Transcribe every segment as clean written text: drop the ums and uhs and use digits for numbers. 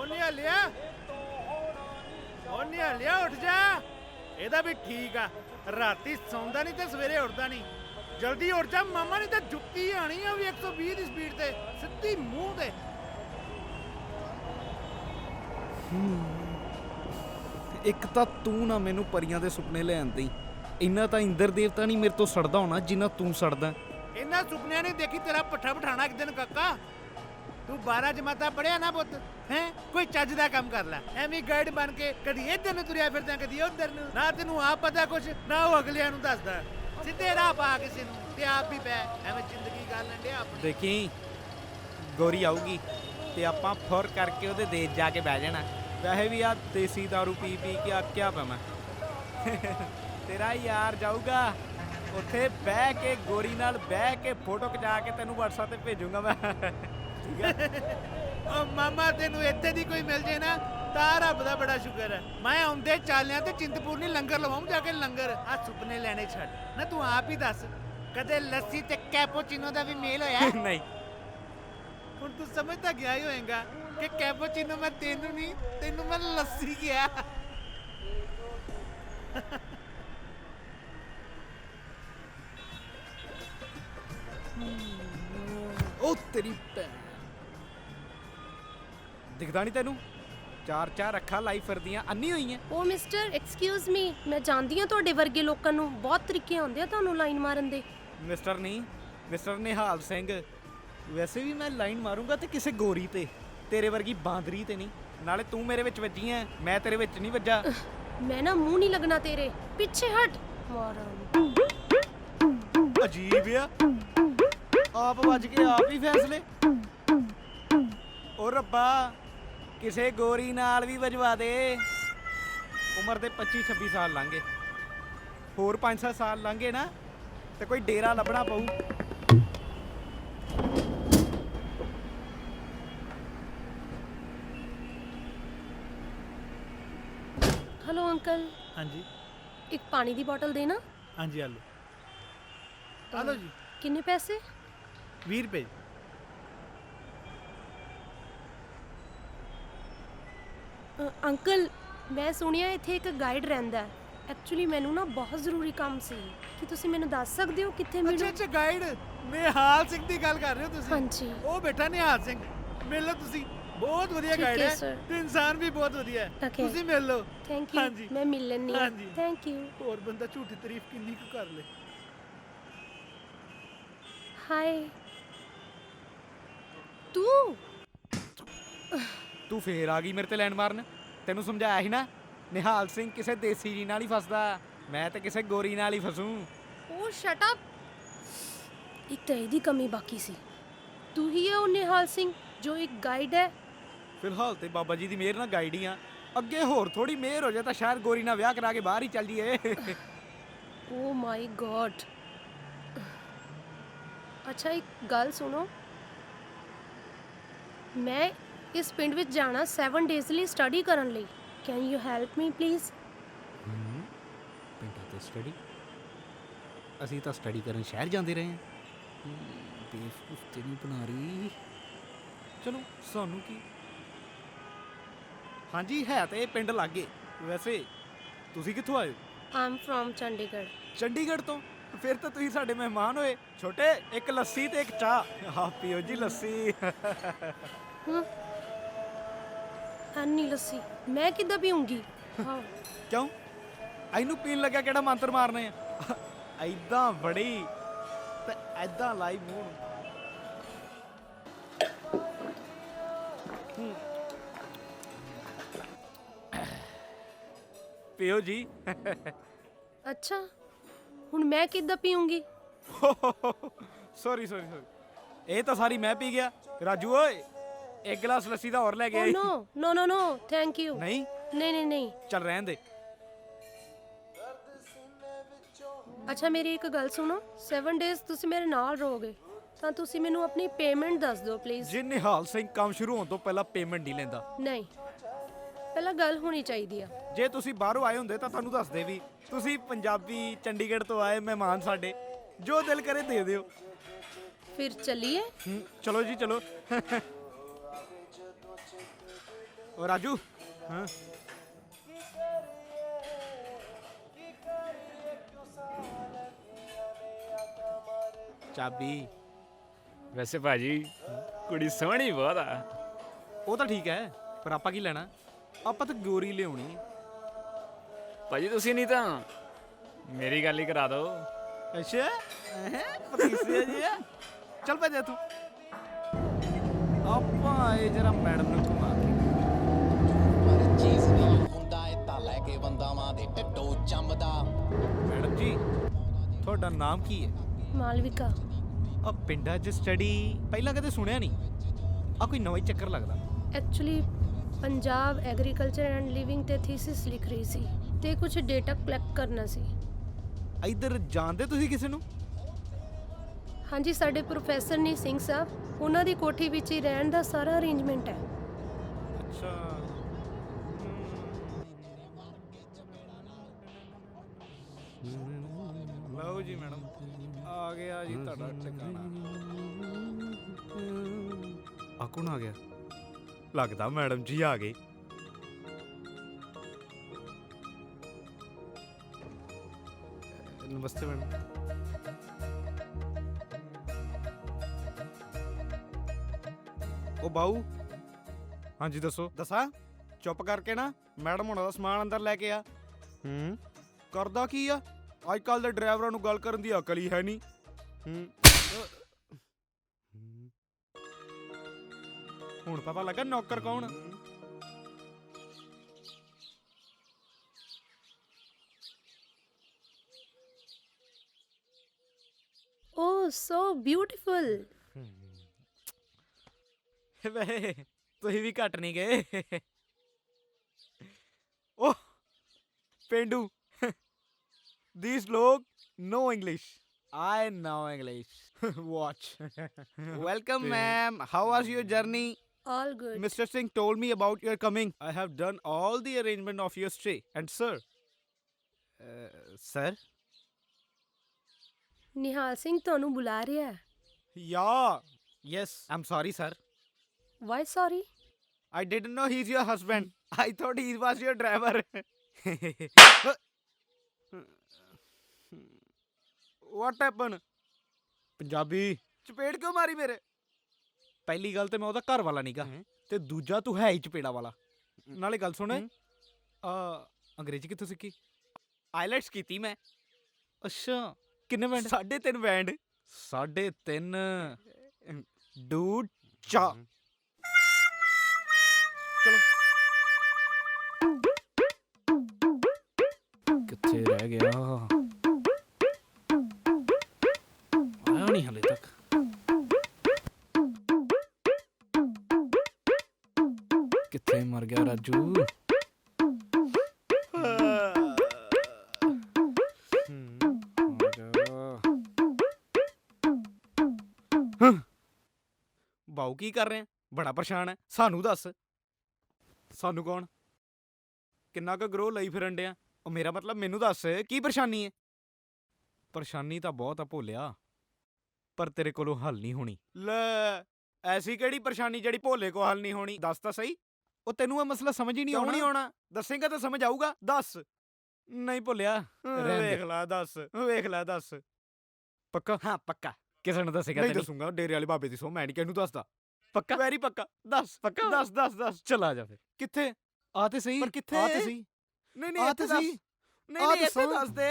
ਨਿਹਾਲਿਆ ਉਹ ਨਿਹਾਲਿਆ ਉੱਠ ਜਾ। ਇਹਦਾ ਵੀ ਠੀਕ ਆ, ਰਾਤੀ ਸੌਂਦਾ ਨਹੀਂ ਤੇ ਸਵੇਰੇ ਉੱਠਦਾ ਨਹੀਂ। ਜਲਦੀ ਉੱਠ ਜਾ ਮਾਮਾ, ਨਹੀਂ ਤਾਂ ਜੁੱਤੀ ਆਣੀ ਆ ਵੀ 120 ਦੀ ਸਪੀਡ ਤੇ ਸਿੱਧੀ ਮੂੰਹ ਤੇ। ਇੱਕ ਤਾਂ ਤੂੰ ਨਾ ਮੈਨੂੰ ਪਰੀਆਂ ਦੇ ਸੁਪਨੇ ਲੈ ਆਂਦੀ, ਇੰਨਾ ਤਾਂ ਇੰਦਰ ਦੇਵਤਾ ਨਹੀਂ ਮੇਰੇ ਤੋਂ ਸੜਦਾ ਹੋਣਾ ਜਿੰਨਾ ਤੂੰ ਸੜਦਾ। ਇਹਨਾਂ ਸੁਪਨਿਆਂ ਨੇ ਦੇਖੀ ਤੇਰਾ ਪੱਠਾ ਬਿਠਾਣਾ ਇੱਕ ਦਿਨ ਕਾਕਾ। ਤੂੰ 12 ਜਮਾਤਾਂ ਪੜਿਆ ਨਾ ਪੁੱਤ ਹੈ, ਕੋਈ ਚੱਜ ਦਾ ਕੰਮ ਕਰ ਲੈ। ਐਵੇਂ ਗਾਈਡ ਬਣ ਕੇ ਕਦੀ ਇੱਧਰ ਨੂੰ ਤੁਰਿਆ ਫਿਰਦਾ ਕਦੀ ਉੱਧਰ ਨੂੰ, ਨਾ ਤੈਨੂੰ ਆਪ ਪਤਾ ਕੁਛ ਨਾ ਉਹ ਅਗਲਿਆਂ ਨੂੰ ਦੱਸਦਾ। ਸਿੱਧੇ ਰਾਹ ਪਾ ਕਿਸੇ ਨੂੰ ਤੇ ਆਪ ਵੀ ਪੈ, ਐਵੇਂ ਜ਼ਿੰਦਗੀ ਗੱਲ ਲੰਡਿਆ ਆਪਣੀ। ਦੇਖੀ ਗੋਰੀ ਆਊਗੀ ਤੇ ਆਪਾਂ ਫੁਰ ਕਰਕੇ ਉਹਦੇ ਦੇਸ਼ ਜਾ ਕੇ ਬਹਿ ਜਾਣਾ। ਵੈਸੇ ਵੀ ਆ ਦੇਸੀ ਦਾਰੂ ਪੀ ਪੀ ਕੇ ਆਕਿਆ ਪਿਆ ਮੈਂ। ਤੇਰਾ ਯਾਰ ਜਾਊਗਾ ਉੱਥੇ ਬਹਿ ਕੇ ਗੋਰੀ ਨਾਲ ਬਹਿ ਕੇ ਫੋਟੋ ਖਿਚਾ ਕੇ ਤੈਨੂੰ WhatsApp ਤੇ ਭੇਜੂਗਾ ਮੈਂ। ਠੀਕ ਹੈ ਉਹ ਮਾਮਾ ਤੈਨੂੰ ਇੱਥੇ ਦੀ ਕੋਈ ਮਿਲ ਜੇ ਨਾ ਤਾਂ ਰੱਬ ਦਾ ਬੜਾ ਸ਼ੁਕਰ ਹੈ। ਮੈਂ ਆਉਂਦੇ ਚਾਲਿਆਂ ਤੇ ਚਿੰਤਪੁਰਨੀ ਲੰਗਰ ਲਵਾਉਂ ਜਾ ਕੇ ਲੰਗਰ। ਆ ਸੁਪਨੇ ਲੈਣੇ ਛੱਡ ਨਾ, ਤੂੰ ਆਪ ਹੀ ਦੱਸ ਕਦੇ ਲੱਸੀ ਤੇ ਕੈਪੋਚੀਨੋ ਦਾ ਵੀ ਮੇਲ ਹੋਇਆ? ਨਹੀਂ। ਹੁਣ ਤੂੰ ਸਮਝ ਤਾਂ ਗਿਆ ਹੀ ਹੋਏਗਾ ਕਿ ਕੈਪੋਚੀਨੋ ਮੈਂ ਤੈਨੂੰ ਨਹੀਂ, ਤੈਨੂੰ ਮੈਂ ਲੱਸੀ ਗਿਆ। ਉਹ ਤੇਰੀ ਭੈਣ, ਦਿਖਦਾ ਨਹੀਂ ਤੈਨੂੰ? ਚਾਰ ਚਾਰ ਅੱਖਾਂ ਲਾਈ ਫਿਰਦੀਆਂ, ਅੰਨੀ ਹੋਈਆਂ। ਓ ਮਿਸਟਰ ਐਕਸਕਿਊਜ਼ ਮੀ, ਮੈਂ ਜਾਣਦੀ ਹਾਂ ਤੁਹਾਡੇ ਵਰਗੇ ਲੋਕਾਂ ਨੂੰ ਬਹੁਤ ਤਰੀਕੇ ਆਉਂਦੇ ਆ ਤੁਹਾਨੂੰ ਲਾਈਨ ਮਾਰਨ ਦੇ। ਮਿਸਟਰ ਨਹੀਂ, ਮਿਸਟਰ ਨਿਹਾਲ ਸਿੰਘ। ਵੈਸੇ ਵੀ ਮੈਂ ਲਾਈਨ ਮਾਰੂੰਗਾ ਤੇ ਕਿਸੇ ਗੋਰੀ ਤੇ, ਤੇਰੇ ਵਰਗੀ ਬਾਂਦਰੀ ਤੇ ਨਹੀਂ। ਨਾਲੇ ਤੂੰ ਮੇਰੇ ਵਿੱਚ ਵੱਜੀ ਐ, ਮੈਂ ਤੇਰੇ ਵਿੱਚ ਨਹੀਂ ਵੱਜਾ। ਮੈਂ ਨਾ ਮੂੰਹ ਨਹੀਂ ਲੱਗਣਾ ਤੇਰੇ ਪਿੱਛੇ, ਹਟ ਮਾਰਾਂ। ਅਜੀਬ ਆ, ਆਪ ਵੱਜ ਕੇ ਆਪ ਹੀ ਫੈਸਲੇ। ਓ ਰੱਬਾ, ਕਿਸੇ ਗੋਰੀ ਨਾਲ ਵੀ ਵਜਵਾ ਦੇ। ਉਮਰ ਦੇ 25-26 ਸਾਲ ਲੰਘੇ, ਹੋਰ 5-7 ਸਾਲ ਲੰਘੇ ਨਾ ਤੇ ਕੋਈ ਡੇਰਾ ਲੱਭਣਾ ਪਊ। ਹੈਲੋ ਅੰਕਲ, ਹਾਂਜੀ ਇੱਕ ਪਾਣੀ ਦੀ ਬੋਤਲ ਦੇਣਾ। ਹਾਂਜੀ ਆਲੋ ਆਲੋ ਜੀ। ਕਿੰਨੇ ਪੈਸੇ? 20 ਰੁਪਏ। ਅੰਕਲ ਮੈਂ ਸੁਣਿਆ ਇੱਥੇ ਇੱਕ ਗਾਈਡ ਰਹਿੰਦਾ ਹੈ। ਐਕਚੁਅਲੀ ਮੈਨੂੰ ਨਾ ਬਹੁਤ ਜ਼ਰੂਰੀ ਕੰਮ ਸੀ, ਕੀ ਤੁਸੀਂ ਮੈਨੂੰ ਦੱਸ ਸਕਦੇ ਹੋ ਕਿੱਥੇ ਮਿਲੂ? ਅੱਛਾ ਗਾਈਡ ਨਿਹਾਲ ਸਿੰਘ ਦੀ ਗੱਲ ਕਰ ਰਹੇ ਹੋ ਤੁਸੀਂ? ਹਾਂਜੀ। ਉਹ ਬੇਟਾ ਨਿਹਾਲ ਸਿੰਘ, ਮਿਲ ਲਓ ਤੁਸੀਂ, ਬਹੁਤ ਵਧੀਆ ਠੀਕ ਗਾਈਡ ਹੈ ਹੈ sir। ਤੇ ਇਨਸਾਨ ਵੀ ਬਹੁਤ ਵਧੀਆ ਹੈ। Okay। ਤੁਸੀਂ ਮਿਲ ਲਓ। ਥੈਂਕ ਯੂ, ਹਾਂਜੀ। ਮੈਂ ਮਿਲ ਲੈਂਦੀ ਹਾਂ। ਹਾਂਜੀ। Thank you. ਹੋਰ ਬੰਦਾ ਝੂਠੀ ਤਾਰੀਫ ਕਿੰਨੀ ਕੁ ਕਰ ਲੇ। ਹਾਏ ਤੂੰ ਫੇਰ ਆ ਗਈ ਮੇਰੇ ਤੇ ਲੈਣ ਮਾਰਨ। ਤੈਨੂੰ ਸਮਝਾਇਆ ਸੀ ਨਾ, ਨਿਹਾਲ ਸਿੰਘ ਕਿਸੇ ਦੇਸੀ ਜੀ ਨਾਲ ਹੀ ਫਸਦਾ, ਮੈਂ ਤੇ ਕਿਸੇ ਗੋਰੀ ਨਾਲ ਹੀ ਫਸੂੰ। ਓ ਸ਼ਟ ਅਪ। ਇੱਕ ਤਾਂ ਇਹਦੀ ਕਮੀ ਬਾਕੀ ਸੀ, ਤੂੰ ਹੀ ਹੈ ਉਹ ਨਿਹਾਲ ਸਿੰਘ ਜੋ ਇੱਕ ਗਾਈਡ ਹੈ। ਫਿਲਹਾਲ ਤੇ ਬਾਬਾ ਜੀ ਦੀ ਮਿਹਰ ਨਾਲ ਗਾਈਡ ਹੀ ਆ, ਅੱਗੇ ਹੋਰ ਥੋੜੀ ਮਿਹਰ ਹੋ ਜਾਏ ਤਾਂ ਸ਼ਾਇਦ ਗੋਰੀ ਨਾਲ ਵਿਆਹ ਕਰਾ ਕੇ ਬਾਹਰ ਹੀ ਚੱਲ ਜੀਏ। ਓ ਮਾਈ ਗॉड। ਅੱਛਾ ਇੱਕ ਗੱਲ ਸੁਣੋ, ਮੈਂ ਇਸ ਪਿੰਡ ਵਿੱਚ ਜਾਣਾ 7 ਡੇਜ਼ ਲਈ ਸਟੱਡੀ ਕਰਨ ਲਈ। Can you help me please? ਪਿੰਡਾਂ ਤੇ ਸਟੱਡੀ? ਅਸੀਂ ਤਾਂ ਸਟੱਡੀ ਕਰਨ ਸ਼ਹਿਰ ਜਾਂਦੇ ਰਹੇ ਹਾਂ। ਬੇਵਕੂਫ ਤੇ ਨਹੀਂ ਬਣਾ ਰਹੀ। ਚਲੋ ਸਾਨੂੰ ਕੀ। ਹਾਂਜੀ ਹੈ ਤੇ ਇਹ ਪਿੰਡ ਲਾਗੇ। ਵੈਸੇ ਤੁਸੀਂ ਕਿੱਥੋਂ ਆਏ ਹੋ? I am from Chandigarh. Chandigarh ਤੋਂ? ਫਿਰ ਤਾਂ ਤੁਸੀਂ ਸਾਡੇ ਮਹਿਮਾਨ ਹੋਏ। ਛੋਟੇ ਇੱਕ ਲੱਸੀ ਤੇ ਇੱਕ ਚਾਹ। ਹਾਂ ਪੀਓ ਜੀ ਲੱਸੀ। ਐਨੀ ਲੱਸੀ ਮੈਂ ਕਿੱਦਾਂ ਪੀਉਂਗੀ? ਹਾਂ ਕਿਉਂ? ਇਹਨੂੰ ਪੀਣ ਲੱਗਿਆ ਕਿਹੜਾ ਮੰਤਰ ਮਾਰਨੇ ਆ? ਐਦਾਂ ਬੜੀ ਤੇ ਐਦਾਂ ਲਾਈ ਮੂੰਹ ਨੂੰ। ਪੀਓ ਜੀ। ਅੱਛਾ ਹੁਣ ਮੈਂ ਕਿੱਦਾਂ ਪੀਉਂਗੀ? ਸੌਰੀ ਸੌਰੀ ਸੌਰੀ, ਇਹ ਤਾਂ ਸਾਰੀ ਮੈਂ ਪੀ ਗਿਆ। ਰਾਜੂ ਓਏ ਇੱਕ ਗਲਾਸ ਲੱਸੀ ਦਾ ਹੋਰ ਲੈ ਕੇ ਓ ਆਈ। ਨੋ ਨੋ ਨੋ ਨੋ ਥੈਂਕ ਯੂ। ਨਹੀਂ ਨਹੀਂ ਨਹੀਂ ਨਹੀਂ। ਚੱਲ ਰਹਿਣ ਦੇ। ਅੱਛਾ ਮੇਰੀ ਇੱਕ ਗੱਲ ਸੁਣੋ, 7 ਡੇਜ਼ ਤੁਸੀਂ ਮੇਰੇ ਨਾਲ ਰਹੋਗੇ ਤਾਂ ਤੁਸੀਂ ਮੈਨੂੰ ਆਪਣੀ ਪੇਮੈਂਟ ਦੱਸ ਦਿਓ ਪਲੀਜ਼। ਜੇ ਨਿਹਾਲ ਸਿੰਘ ਕੰਮ ਸ਼ੁਰੂ ਹੋਣ ਤੋਂ ਪਹਿਲਾਂ ਪੇਮੈਂਟ ਨਹੀਂ ਲੈਂਦਾ। ਨਹੀਂ, ਪਹਿਲਾਂ ਗੱਲ ਹੋਣੀ ਚਾਹੀਦੀ ਆ। ਜੇ ਤੁਸੀਂ ਬਾਹਰੋਂ ਆਏ ਹੁੰਦੇ ਤਾਂ ਤੁਹਾਨੂੰ ਦੱਸਦੇ ਵੀ। ਤੁਸੀਂ ਪੰਜਾਬੀ ਚੰਡੀਗੜ੍ਹ ਤੋਂ ਆਏ ਮਹਿਮਾਨ ਸਾਡੇ, ਜੋ ਦਿਲ ਕਰੇ ਦੇ ਦਿਓ। ਫਿਰ ਚੱਲੀਏ? ਚਲੋ ਜੀ ਚਲੋ। ਓ ਰਾਜੂ ਹਾਂ ਚਾਬੀ ਵੈਸੇ ਭਾਜੀ ਕੁੜੀ ਸੋਹਣੀ ਬਹੁਤ ਆ। ਉਹ ਤਾਂ ਠੀਕ ਹੈ ਪਰ ਆਪਾਂ ਕੀ ਲੈਣਾ ਆਪਾਂ ਤਾਂ ਗੋਰੀ ਲਿਆਉਣੀ ਹੈ। ਭਾਜੀ ਤੁਸੀਂ ਨਹੀਂ ਤਾਂ ਮੇਰੀ ਗੱਲ ਹੀ ਕਰਾ ਦਿਓ। ਅੱਛਾ ਪਤੀਸੇ ਜੀ ਚੱਲ ਭੱਜ ਤੂੰ ਆਪਾਂ ਆਏ ਜਰਾ ਮੈਡਮ ਨੂੰ ਘੁਮਾ ਕੇ ਪਰ ਚੀਜ਼ ਨਹੀਂ ਹੁੰਦਾ ਇਹ ਤਾਂ ਲੈ ਕੇ ਬੰਦਾਵਾਂ ਦੇ ਢਿੱਡੋਂ ਚੰਮਦਾ। ਮੈਡਮ ਜੀ ਤੁਹਾਡਾ ਨਾਮ ਕੀ ਹੈ? ਮਾਲਵਿਕਾ। ਆ ਪਿੰਡਾਂ 'ਚ ਸਟੱਡੀ ਪਹਿਲਾਂ ਕਦੇ ਸੁਣਿਆ ਨਹੀਂ ਆ ਕੋਈ ਨਵਾਂ ਹੀ ਚੱਕਰ ਲੱਗਦਾ। Actually Punjab agriculture and living ਤੇ ਥੀਸਿਸ ਲਿਖ ਰਹੀ ਸੀ ਤੇ ਕੁਝ ਡੇਟਾ ਕਲੈਕਟ ਕਰਨਾ ਸੀ। ਇੱਧਰ ਜਾਣਦੇ ਤੁਸੀਂ ਕਿਸੇ ਨੂੰ? ਹਾਂਜੀ ਸਾਡੇ ਪ੍ਰੋਫੈਸਰ ਨੇ ਸਿੰਘ ਸਾਹਿਬ ਉਹਨਾਂ ਦੀ ਕੋਠੀ ਵਿੱਚ ਹੀ ਰਹਿਣ ਦਾ ਸਾਰਾ ਅਰੇਂਜਮੈਂਟ ਹੈ। ਅੱਛਾ ਲਓ ਜੀ ਮੈਡਮ ਆ ਗਿਆ ਜੀ ਤੁਹਾਡਾ ਟਿਕਾਣਾ। ਆ ਕੌਣ ਆ ਗਿਆ? ਲੱਗਦਾ ਮੈਡਮ ਜੀ ਆ ਗਏ। ਨਮਸਤੇ ਮੈਡਮ। ਉਹ ਬਾਊ ਹਾਂਜੀ ਦੱਸੋ। ਦੱਸਾਂ? ਚੁੱਪ ਕਰਕੇ ਨਾ ਮੈਡਮ ਹੁਣਾਂ ਦਾ ਸਮਾਨ ਅੰਦਰ ਲੈ ਕੇ ਆ। ਕਰਦਾ ਕੀ ਆ? ਅੱਜ ਕੱਲ ਦੇ ਡਰਾਈਵਰਾਂ ਨੂੰ ਗੱਲ ਕਰਨ ਦੀ ਅਕਲ ਹੀ ਹੈ ਨਹੀਂ। ਹੁਣ ਪਤਾ ਲੱਗਾ ਨੌਕਰ ਕੌਣ? ਓਹ ਸੋ ਬਿਊਟੀਫੁਲ। ਵੇ ਤੁਸੀਂ ਵੀ ਘੱਟ ਨਹੀਂ ਗਏ। ਓਹ ਪੇਂਡੂ these ਲੋਗ know English. I know English. Watch. Welcome, ma'am. How was your journey? All good. Mr. Singh told me about your coming. I have done all the arrangement of your stay. And sir? Sir? Nihal Singh ਤੁਹਾਨੂੰ ਬੁਲਾ ਰਿਹਾ ਹੈ। Yeah. Yes. I'm sorry, sir. Why sorry? I didn't know he's your husband. I thought he was your driver. What happened? Punjabi ਚਪੇੜ ਕਿਉਂ ਮਾਰੀ ਮੇਰੇ? ਪਹਿਲੀ ਗੱਲ ਤੇ ਮੈਂ ਉਹਦਾ ਘਰ ਵਾਲਾ ਨਹੀਂਗਾ ਤੇ ਦੂਜਾ ਤੂੰ ਹੈ ਹੀ ਚਪੇੜਾ ਵਾਲਾ। ਨਾਲੇ ਗੱਲ ਸੁਣ ਅੰਗਰੇਜ਼ੀ ਕਿੱਥੋਂ ਸਿੱਖੀ? ਆਈਲੈਟਸ ਕੀਤੀ ਮੈਂ। ਅੱਛਾ ਕਿੰਨੇ ਬੈਂਡ? 3.5 ਬੈਂਡ। 3.5 ਡੂਡ ਚਾ। ਚਲੋ ਕਿੱਥੇ ਰਹਿ ਗਿਆ? ਆਇਆ ਨਹੀਂ ਹਲੇ ਤੱਕ। ਕਿੱਥੇ ਮਰ ਗਿਆ ਰਾਜੂ? ਬਾਊ ਕੀ ਕਰ ਰਹੇ? ਬੜਾ ਪਰੇਸ਼ਾਨ ਹੈ। ਸਾਨੂੰ ਦੱਸ। ਸਾਨੂੰ ਕੌਣ? ਕਿੰਨਾ ਕੁ ਗਰੋ ਲਈ ਫਿਰਨ ਡਿਆ? ਉਹ ਮੇਰਾ ਮਤਲਬ ਮੈਨੂੰ ਦੱਸ ਕੀ ਪਰੇਸ਼ਾਨੀ ਹੈ? ਪਰੇਸ਼ਾਨੀ ਤਾਂ ਬਹੁਤ ਆ ਭੋਲਿਆ ਪਰ ਤੇਰੇ ਕੋਲੋਂ ਹੱਲ ਨਹੀਂ ਹੋਣੀ। ਲੈ ਐਸੀ ਕਿਹੜੀ ਪਰੇਸ਼ਾਨੀ ਜਿਹੜੀ ਭੋਲੇ ਕੋ ਹੱਲ ਨਹੀਂ ਹੋਣੀ? ਦੱਸ ਤਾਂ ਸਹੀ। ਉਹ ਤੈਨੂੰ ਇਹ ਮਸਲਾ ਸਮਝ ਹੀ ਨਹੀਂ ਆਉਣਾ। ਨਹੀਂ ਆਉਣਾ ਦੱਸੇਗਾ ਤਾਂ ਸਮਝ ਆਊਗਾ। ਦੱਸ। ਨਹੀਂ ਭੋਲਿਆ ਵੇਖ ਲੈ ਦੱਸ। ਵੇਖ ਲੈ ਦੱਸ। ਪੱਕਾ? ਹਾਂ ਪੱਕਾ। ਕਿਸੇ ਨੂੰ ਦੱਸੇਗਾ ਨਹੀਂ? ਦੱਸੂਗਾ ਡੇਰੇ ਵਾਲੇ ਬਾਬੇ ਦੀ ਸੋ। ਮੈਂ ਨਹੀਂ ਕਿਹਨੂੰ ਦੱਸਦਾ। ਪੱਕਾ? ਵੈਰੀ ਪੱਕਾ। ਦੱਸ। ਪੱਕਾ? ਦੱਸ ਦੱਸ ਦੱਸ। ਚਲ ਆ ਜਾ ਫਿਰ। ਕਿੱਥੇ? ਆ ਤੇ ਸਹੀ। ਪਰ ਕਿੱਥੇ? ਆ ਤੇ ਸਹੀ। ਨਹੀਂ ਨਹੀਂ ਇੱਥੇ ਦੱਸ। ਨਹੀਂ ਨਹੀਂ ਇੱਥੇ ਦੱਸ ਦੇ।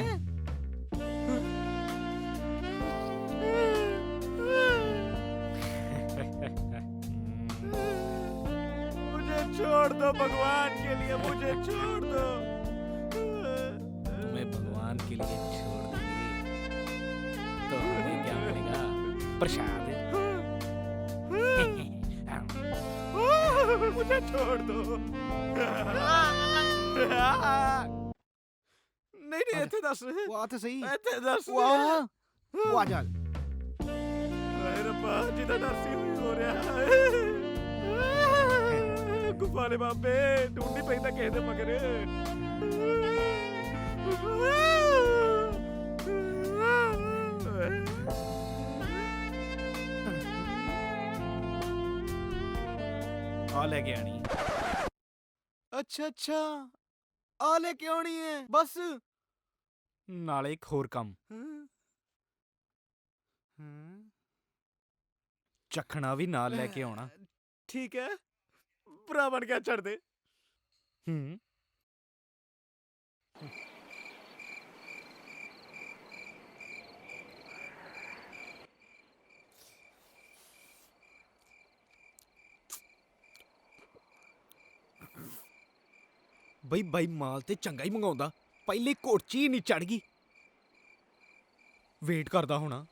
मुझे छोड़ दो भगवान के लिए। मुझे छोड़ दो। तुम्हें भगवान के लिए छोड़ देंगे तो हमें क्या मिलेगा? प्रसाद। मुझे छोड़ दो। नहीं नहीं ਇੱਥੇ ਦੱਸ। ਉਹ ਆ ਤੇ ਸਹੀ। ਇੱਥੇ ਦੱਸ। ਉਹ ਆ ਜਾ। ਹਾਏ ਰੱਬਾ ਜਿਹਦਾ ਡਰਸੀ ਹੋਈ ਹੋ ਰਿਹਾ ਹੈ। ਗੁਫਾ ਵਾਲੇ ਬਾਬੇ ਢੂੰਢੀ ਪੈਂਦਾ ਕਿਸੇ ਦੇ ਮਗਰ। ਆ ਲੈ ਕੇ ਆਣੀ। ਅੱਛਾ ਅੱਛਾ, ਆ ਲੈ ਕੇ ਆਉਣੀ ਹੈ ਬਸ। ਨਾਲੇ ਇੱਕ ਹੋਰ ਕੰਮ, ਚੱਖਣਾ ਵੀ ਨਾਲ ਲੈ ਕੇ ਆਉਣਾ। ਠੀਕ ਹੈ, ਭਰਾ ਬਣ ਗਿਆ, ਛੱਡ ਦੇ। ਬਈ ਬਾਈ ਮਾਲ ਤੇ ਚੰਗਾ ਹੀ ਮੰਗਾਉਂਦਾ, ਪਹਿਲੇ ਕੋਚੀ ਨਹੀਂ ਚੜ ਗਈ। ਵੇਟ ਕਰਦਾ ਹੋਣਾ,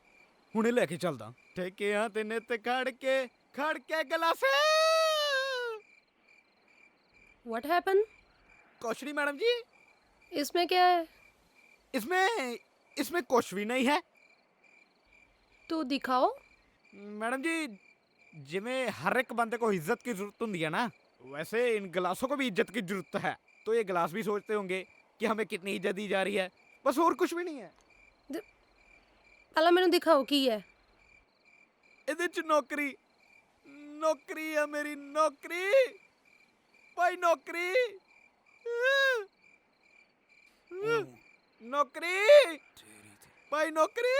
ਹੁਣੇ ਲੈ ਕੇ ਚੱਲਦਾ। ਠੇਕਿਆਂ ਤੇ ਨਿੱਤ ਖੜ ਕੇ ਗਲਾਸੇ। What happen? कुछ नहीं मैडम जी, इसमें क्या है? इसमें कुछ भी नहीं है तो दिखाओ। मैडम जी। जिमें हर एक बंदे को इज्जत की जरूरत होती है ना, वैसे इन गिलासों को भी इज्जत की जरूरत है। तो ये गिलास भी सोचते होंगे कि हमें कितनी इज्जत दी जा रही है, बस और कुछ भी नहीं है। पहला मैंने दिखाओ की है। ਇਹਦੇ ਚ ਨੌਕਰੀ ਹੈ ਮੇਰੀ, ਨੌਕਰੀ ਭਾਈ, ਨੌਕਰੀ ਭਾਈ, ਨੌਕਰੀ।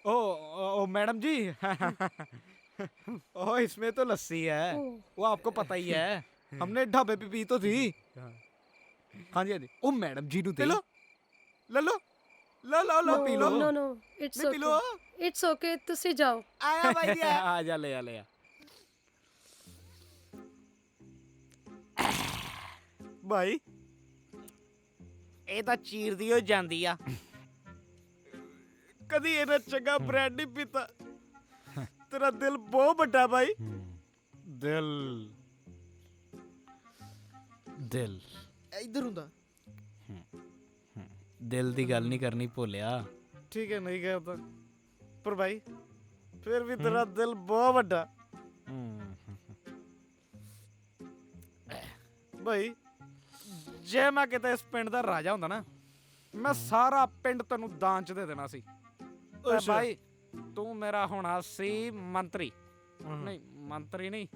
ओ मैडम जी ओ इसमें तो लस्सी है, वो आपको पता ही है, हमने ढाबे पे पी तो थी। हाँ जी हाँ जी। ओ मैडम जी नु दे लो, ले लो लो पी लो। नो नो, इट्स नहीं, पी लो। ओके, इट्स ओके, ਤੁਸੀਂ ਜਾਓ। आया भाई आ जा, ले आ। भाई ਇਹ ਤਾਂ ਚੀਰਦੀ ਹੋ ਜਾਂਦੀ ਆ, ਕਦੀ ਇਹਨੇ ਚੰਗਾ ਬ੍ਰੈਡ ਨਹੀਂ ਪੀਤਾ। ਤੇਰਾ ਦਿਲ ਬਹੁਤ ਵੱਡਾ ਭਾਈ। ਦਿਲ ਇੱਧਰ ਹੁੰਦਾ। ਦਿਲ ਦੀ ਗੱਲ ਨਹੀਂ ਕਰਨੀ ਭੁੱਲਿਆ। ਠੀਕ ਹੈ, ਨਹੀਂ ਕਰਦਾ, ਪਰ ਭਾਈ ਫਿਰ ਵੀ ਤੇਰਾ ਦਿਲ ਬਹੁਤ ਵੱਡਾ ਭਾਈ। ਜੇ ਮੈਂ ਕਿਤੇ ਇਸ ਪਿੰਡ ਦਾ ਰਾਜਾ ਹੁੰਦਾ ਨਾ, ਮੈਂ ਸਾਰਾ ਪਿੰਡ ਤੈਨੂੰ ਦਾਨ ਚ ਦੇ ਦੇਣਾ ਸੀ। ਤੇ ਭਾਈ ਤੂੰ ਮੇਰਾ ਹੋਣਾ ਸੀ ਮੰਤਰੀ। ਨਹੀਂ ਮੰਤਰੀ ਨਹੀਂ,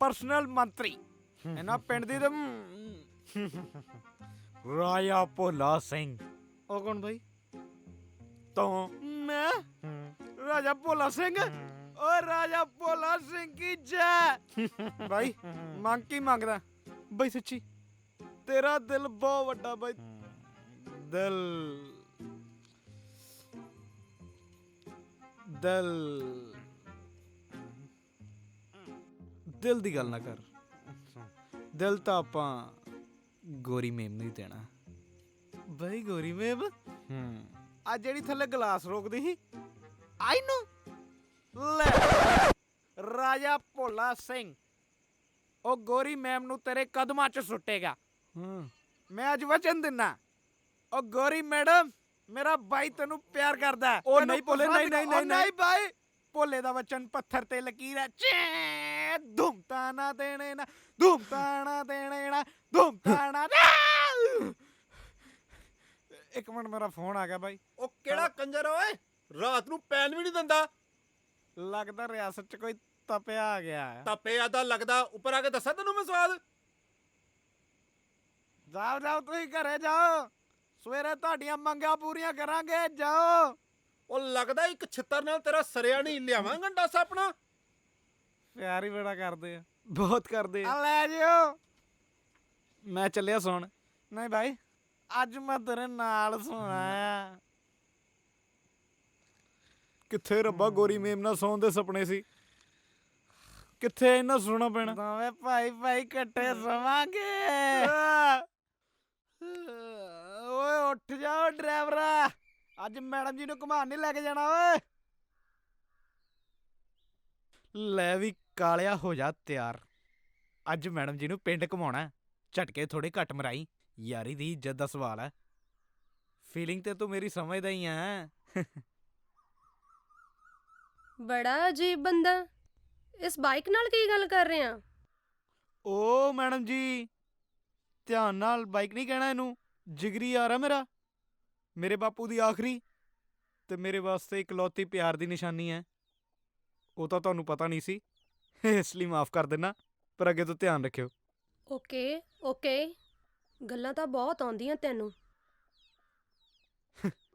ਪਰਸਨਲ ਮੰਤਰੀ ਇਹਨਾਂ ਪਿੰਡ ਦੀ। ਰਾਜਾ ਭੋਲਾ ਸਿੰਘ। ਉਹ ਕੌਣ ਭਾਈ? ਤੂੰ? ਮੈਂ ਰਾਜਾ ਭੋਲਾ ਸਿੰਘ? ਓ ਰਾਜਾ ਭੋਲਾ ਸਿੰਘ ਕੀ ਜੈ। ਭਾਈ ਮੰਗ ਕੀ ਮੰਗਦਾ ਬਈ? ਸੱਚੀ ਤੇਰਾ ਦਿਲ ਬਹੁਤ ਵੱਡਾ ਬਾਈ। ਦਿਲ ਦੀ ਗੱਲ ਨਾ ਕਰ। ਦਿਲ ਤਾਂ ਆਪਾਂ ਗੋਰੀ ਮੇਮ ਨੂੰ ਹੀ ਦੇਣਾ ਬਾਈ। ਗੋਰੀ ਮੇਮ ਆ ਜਿਹੜੀ ਥੱਲੇ ਗਲਾਸ ਰੋਕਦੀ ਸੀ, ਆਈ ਨੂੰ ਲੈ। ਰਾਜਾ ਭੋਲਾ ਸਿੰਘ ਉਹ ਗੋਰੀ ਮੈਮ ਨੂੰ ਤੇਰੇ ਕਦਮਾਂ 'ਚ ਸੁੱਟੇਗਾ। ਮੈਂ ਅੱਜ ਵਚਨ ਦਿੰਨਾ। ਉਹ ਗੋਰੀ ਮੈਡਮ, ਮੇਰਾ ਬਾਈ ਤੈਨੂੰ ਪਿਆਰ ਕਰਦਾ। ਉਹ ਨਹੀਂ ਭੋਲੇ, ਨਹੀਂ ਬਾਈ। ਭੋਲੇ ਦਾ ਵਚਨ ਪੱਥਰ ਤੇ ਲਕੀਰ ਹੈ। ਧੂਮਤਾ ਨਾ ਦੇਣੇ ਨਾ, ਇੱਕ ਮਿੰਟ, ਮੇਰਾ ਫੋਨ ਆ ਗਿਆ ਬਾਈ। ਉਹ ਕਿਹੜਾ ਕੰਜਰ ਓਏ, ਰਾਤ ਨੂੰ ਪੈਨ ਵੀ ਨਹੀਂ ਦਿੰਦਾ। ਲੱਗਦਾ ਰਿਆਸਤ 'ਚ ਕੋਈ ਤਪਿਆ ਆ ਗਿਆ। ਤਪਿਆ ਦਾ ਲੱਗਦਾ, ਉੱਪਰ ਆ ਕੇ ਦੱਸਾਂ ਤੈਨੂੰ ਮੈਂ ਸਵਾਦ। ਜਾਓ ਤੁਸੀਂ ਘਰੇ ਜਾਓ, ਸਵੇਰੇ ਤੁਹਾਡੀਆਂ ਮੰਗਾਂ ਪੂਰੀਆਂ ਕਰਾਂਗੇ। ਜਾਓ। ਉਹ ਲੱਗਦਾ ਇੱਕ ਛਿੱਤਰ ਨਾਲ ਤੇਰਾ ਸਰਿਆ ਨਹੀਂ ਲਿਆਵਾਂਗਾ ਡੱਸ ਆਪਣਾ। ਪਿਆਰ ਹੀ ਬੜਾ ਕਰਦੇ ਆ, ਬਹੁਤ ਕਰਦੇ ਆ। ਲੈ ਜਿਓ, ਮੈਂ ਚੱਲਿਆ ਸੌਣ। ਨਹੀਂ ਭਾਈ, ਅੱਜ ਮੈਂ ਤੇਰੇ ਨਾਲ ਸੋਣਾ ਆ। ਕਿੱਥੇ ਰੱਬਾ ਗੋਰੀ ਮੇਮ ਨਾਲ ਸੌਣ ਦੇ ਸੁਪਨੇ ਸੀ, ਕਿੱਥੇ ਇਹਨਾਂ ਸੋਣਾ ਪੈਣਾ। ਦੋਵੇਂ ਭਾਈ ਇਕੱਠੇ ਸੋਵਾਂਗੇ। ਓਏ ਉੱਠ ਜਾਓ ਡਰਾਈਵਰਾ, ਅੱਜ ਮੈਡਮ ਜੀ ਨੂੰ ਘੁਮਾਣ ਨਹੀਂ ਲੈ ਕੇ ਜਾਣਾ ਓਏ। ਲੈ ਵੀ ਕਾਲਿਆ, ਹੋ ਜਾ ਤਿਆਰ, ਅੱਜ ਮੈਡਮ ਜੀ ਨੂੰ ਪਿੰਡ ਘੁਮਾਉਣਾ। ਝਟਕੇ ਥੋੜੇ ਘੱਟ ਮਰਾਈ, ਯਾਰੀ ਦੀ ਇੱਜ਼ਤ ਦਾ ਸਵਾਲ ਹੈ। ਫੀਲਿੰਗ ਤੇ ਤੂੰ ਮੇਰੀ ਸਮਝਦਾ ਹੀ ਆ। ਬੜਾ ਅਜੀਬ ਬੰਦਾ, ਇਸ ਬਾਈਕ ਨਾਲ ਕੀ ਗੱਲ ਕਰ ਰਹੇ ਆ? ਓ ਮੈਡਮ ਜੀ, ਧਿਆਨ ਨਾਲ, ਬਾਈਕ ਨਹੀਂ ਕਹਿਣਾ ਇਹਨੂੰ। ਜਿਗਰੀ ਯਾਰ ਆ ਮੇਰਾ, ਮੇਰੇ ਬਾਪੂ ਦੀ ਆਖਰੀ ਤੇ ਮੇਰੇ ਵਾਸਤੇ ਇਕਲੌਤੀ ਪਿਆਰ ਦੀ ਨਿਸ਼ਾਨੀ ਹੈ। ਉਹ ਤਾਂ ਤੁਹਾਨੂੰ ਪਤਾ ਨਹੀਂ ਸੀ, ਇਸ ਲਈ ਮਾਫ ਕਰ ਦੇਣਾ। ਪਰ ਅੱਗੇ ਤੋਂ ਧਿਆਨ ਰੱਖਿਓ। ਓਕੇ ਓਕੇ, ਗੱਲਾਂ ਤਾਂ ਬਹੁਤ ਆਉਂਦੀਆਂ ਤੈਨੂੰ।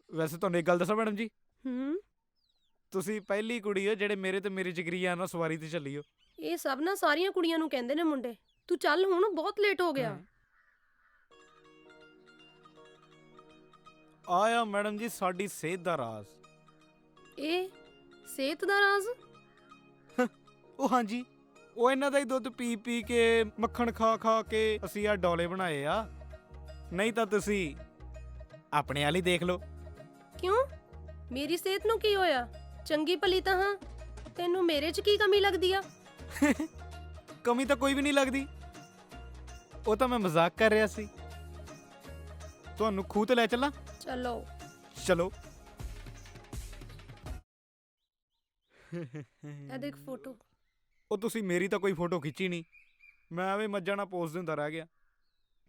ਵੈਸੇ ਤੁਹਾਨੂੰ ਇੱਕ ਗੱਲ ਦੱਸਾਂ ਮੈਡਮ ਜੀ, ਹੂੰ, ਤੁਸੀਂ ਪਹਿਲੀ ਕੁੜੀ ਹੋ ਜਿਹੜੇ ਮੇਰੇ ਤੇ ਮੇਰੀ ਜਿਗਰੀ ਯਾਰ ਨਾਲ ਸਵਾਰੀ ਤੇ ਚੱਲੀ ਹੋ। ਇਹ ਸਭ ਨਾ ਸਾਰੀਆਂ ਕੁੜੀਆਂ ਨੂੰ ਕਹਿੰਦੇ ਨੇ ਮੁੰਡੇ। ਤੂੰ ਚੱਲ ਹੁਣ, ਬਹੁਤ ਲੇਟ ਹੋ ਗਿਆ। ਆਇਆ ਮੈਡਮ ਜੀ ਸਾਡੀ ਸਿਹਤ ਦਾ ਰਾਜ਼। ਇਹ ਸਿਹਤ ਦਾ ਰਾਜ਼? ਉਹ ਹਾਂਜੀ, ਉਹ ਇਹਨਾਂ ਦਾ ਹੀ ਦੁੱਧ ਪੀ ਪੀ ਕੇ, ਮੱਖਣ ਖਾ ਖਾ ਕੇ ਅਸੀਂ ਆ ਡੋਲੇ ਬਣਾਏ ਆ। ਨਹੀਂ ਤਾਂ ਤੁਸੀਂ ਆਪਣੇ ਵਾਲੀ ਦੇਖ ਲਓ। ਕਿਉਂ? ਮੇਰੀ ਸਿਹਤ ਨੂੰ ਕੀ ਹੋਇਆ? ਚੰਗੀ ਭਲੀ ਤਾਂ ਹਾਂ। ਤੈਨੂੰ ਮੇਰੇ 'ਚ ਕੀ ਕਮੀ ਲੱਗਦੀ ਆ? ਕਮੀ ਤਾਂ ਕੋਈ ਵੀ ਨਹੀਂ ਲੱਗਦੀ, ਉਹ ਤਾਂ ਮੈਂ ਮਜ਼ਾਕ ਕਰ ਰਿਹਾ ਸੀ। ਤੁਹਾਨੂੰ ਖੂਹ ਤੇ ਲੈ ਚੱਲਾਂ? ਚਲੋ। ਚਲੋ। ਇਹ ਦੇਖ ਫੋਟੋ। ਉਹ ਤੁਸੀਂ ਮੇਰੀ ਤਾਂ ਕੋਈ ਫੋਟੋ ਖਿੱਚੀ ਨਹੀਂ, ਮੈਂ ਐਵੇਂ ਮੱਝਾਂ ਨਾਲ ਪੋਜ਼ ਦਿੰਦਾ ਰਹਿ ਗਿਆ।